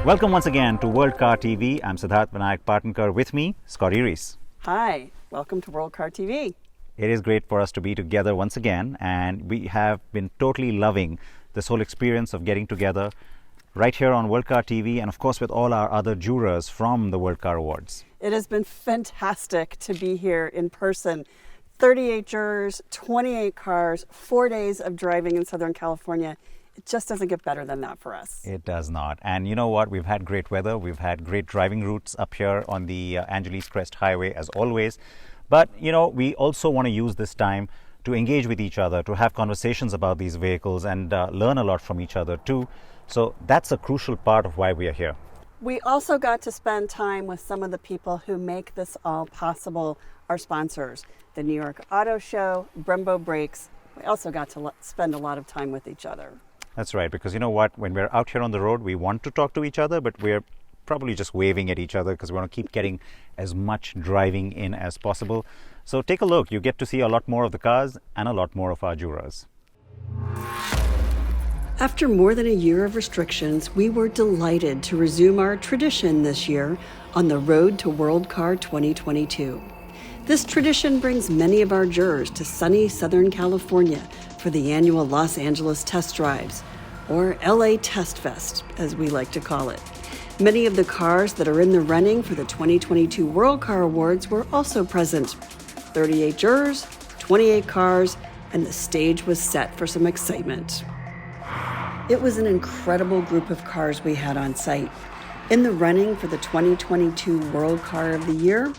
Welcome once again to World Car TV. I'm Siddharth Vinayak Partnkar. With me, Scotty Reese. Hi, welcome to World Car TV. It is great for us to be together once again, and we have been totally loving this whole experience of getting together right here on World Car TV, and of course with all our other jurors from the World Car Awards. It has been fantastic to be here in person. 38 jurors, 28 cars, 4 days of driving in Southern California. It just doesn't get better than that for us. It does not. And you know what? We've had great weather. We've had great driving routes up here on the Angeles Crest Highway as always. But, you know, we also want to use this time to engage with each other, to have conversations about these vehicles and learn a lot from each other too. So that's a crucial part of why we are here. We also got to spend time with some of the people who make this all possible, our sponsors, the New York Auto Show, Brembo Brakes. We also got to spend a lot of time with each other. That's right, because you know what, when we're out here on the road, we want to talk to each other, but we're probably just waving at each other because we want to keep getting as much driving in as possible. So take a look. You get to see a lot more of the cars and a lot more of our jurors. After more than a year of restrictions, we were delighted to resume our tradition this year on the road to World Car 2022. This tradition brings many of our jurors to sunny Southern California for the annual Los Angeles Test Drives, or LA Test Fest, as we like to call it. Many of the cars that are in the running for the 2022 World Car Awards were also present. 38 jurors, 28 cars, and the stage was set for some excitement. It was an incredible group of cars we had on site. In the running for the 2022 World Car of the Year,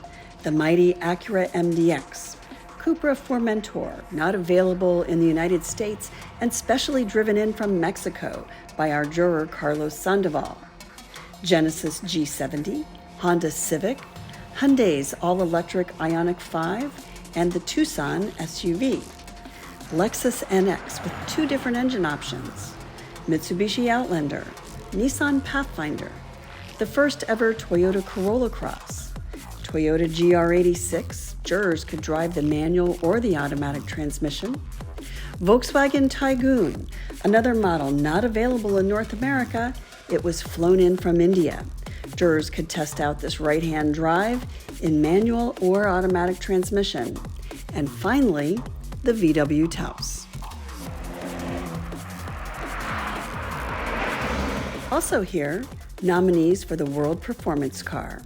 the mighty Acura MDX, Cupra Formentor, not available in the United States and specially driven in from Mexico by our juror Carlos Sandoval, Genesis G70, Honda Civic, Hyundai's all-electric Ioniq 5, and the Tucson SUV, Lexus NX with 2 different engine options, Mitsubishi Outlander, Nissan Pathfinder, the first ever Toyota Corolla Cross, Toyota GR86, jurors could drive the manual or the automatic transmission, Volkswagen Taigun, another model not available in North America. It was flown in from India. Jurors could test out this right-hand drive in manual or automatic transmission. And finally, the VW Taos. Also here, nominees for the World Performance Car,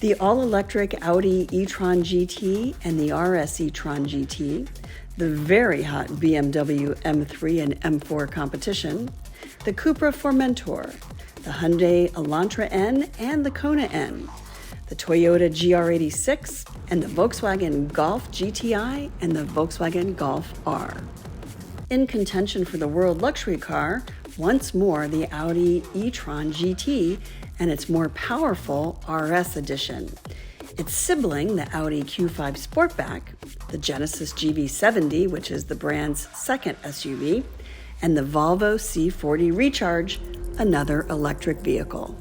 the all-electric Audi e-tron GT and the RS e-tron GT, the very hot BMW M3 and M4 competition, the Cupra Formentor, the Hyundai Elantra N and the Kona N, the Toyota GR86, and the Volkswagen Golf GTI and the Volkswagen Golf R. In contention for the World Luxury Car, once more the Audi e-tron GT and its more powerful RS edition. Its sibling, the Audi Q5 Sportback, the Genesis GV70, which is the brand's second SUV, and the Volvo C40 Recharge, another electric vehicle.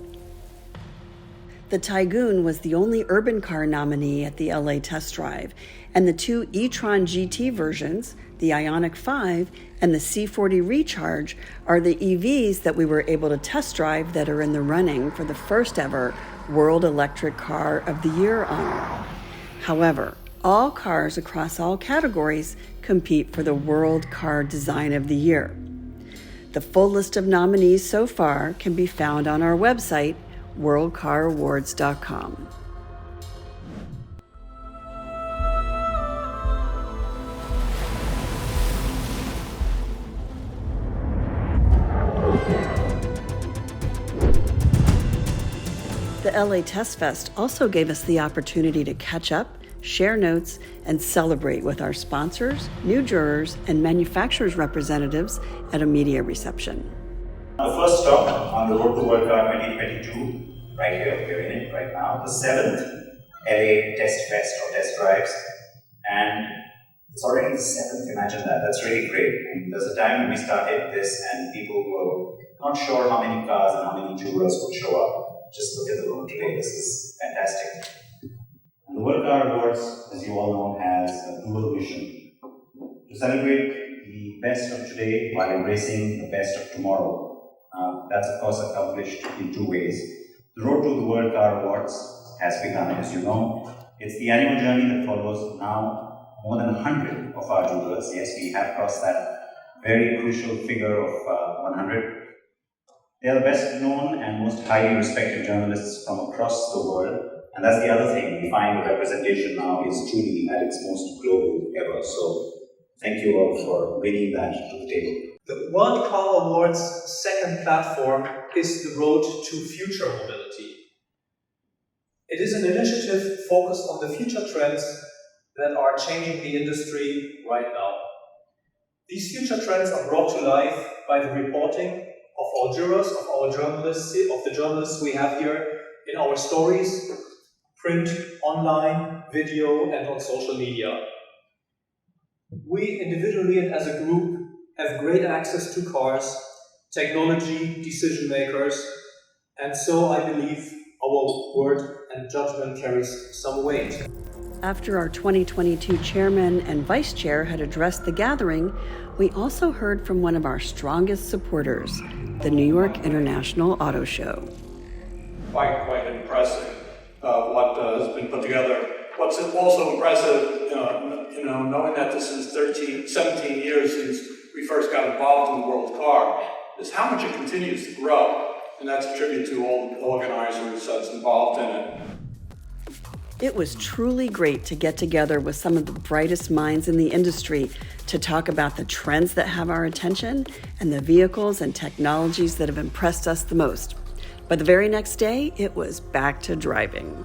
The Taigun was the only urban car nominee at the LA Test Drive, and the 2 e-tron GT versions, the Ioniq 5 and the C40 Recharge, are the EVs that we were able to test drive that are in the running for the first ever World Electric Car of the Year honor. However, all cars across all categories compete for the World Car Design of the Year. The full list of nominees so far can be found on our website, worldcarawards.com. The LA Test Fest also gave us the opportunity to catch up, share notes, and celebrate with our sponsors, new jurors, and manufacturers' representatives at a media reception. The first stop on the road to World Car 2022, right here, we're in it right now, the 7th LA Test Fest or Test Drives, and it's already the 7th, imagine that, that's really great. I mean, there's a time when we started this and people were not sure how many cars and how many jurors would show up. Just look at the room today, this is fantastic. And the World Car Awards, as you all know, has a dual mission: to celebrate the best of today while embracing the best of tomorrow. that's of course accomplished in two ways. The Road to the World Car Awards has begun, as you know. It's the annual journey that follows now more than 100 of our jewelers. Yes, we have crossed that very crucial figure of 100. They are the best known and most highly respected journalists from across the world. And that's the other thing. We find the representation now is truly at its most global ever. So thank you all for bringing that to the table. The World Car Awards' second platform is the Road to Future Mobility. It is an initiative focused on the future trends that are changing the industry right now. These future trends are brought to life by the reporting of our jurors, of the journalists we have here in our stories, print, online, video, and on social media. We individually and as a group have great access to cars, technology, decision makers, and so I believe our word and judgment carries some weight. After our 2022 chairman and vice chair had addressed the gathering, we also heard from one of our strongest supporters, the New York International Auto Show. Quite impressive what has been put together. What's also impressive, knowing that this is 17 years since we first got involved in the World Car, is how much it continues to grow. And that's a tribute to all the organizers that's involved in it. It was truly great to get together with some of the brightest minds in the industry to talk about the trends that have our attention and the vehicles and technologies that have impressed us the most. But the very next day, it was back to driving.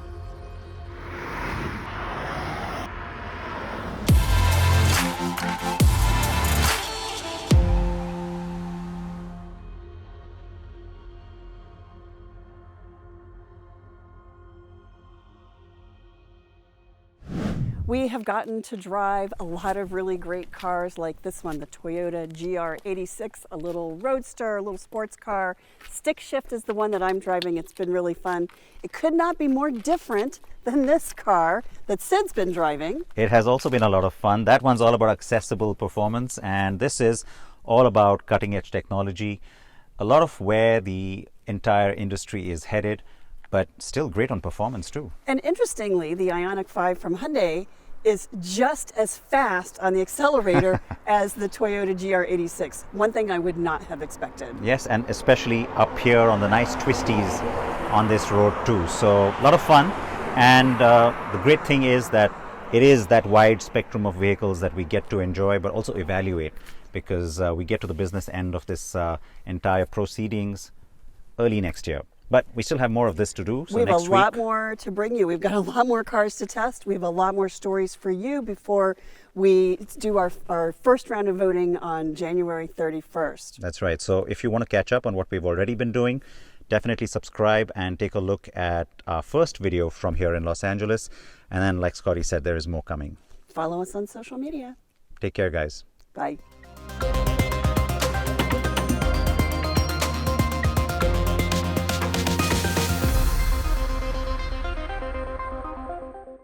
We have gotten to drive a lot of really great cars like this one, the Toyota GR86, a little roadster, a little sports car. Stick shift is the one that I'm driving. It's been really fun. It could not be more different than this car that Sid's been driving. It has also been a lot of fun. That one's all about accessible performance, and this is all about cutting edge technology. A lot of where the entire industry is headed, but still great on performance too. And interestingly, the Ioniq 5 from Hyundai is just as fast on the accelerator as the Toyota GR86. One thing I would not have expected. Yes, and especially up here on the nice twisties on this road too. So a lot of fun. And the great thing is that it is that wide spectrum of vehicles that we get to enjoy, but also evaluate, because we get to the business end of this entire proceedings early next year. But we still have more of this to do. So we have next a lot week, more to bring you. We've got a lot more cars to test. We have a lot more stories for you before we do our first round of voting on January 31st. That's right. So if you want to catch up on what we've already been doing, definitely subscribe and take a look at our first video from here in Los Angeles. And then, like Scotty said, there is more coming. Follow us on social media. Take care, guys. Bye.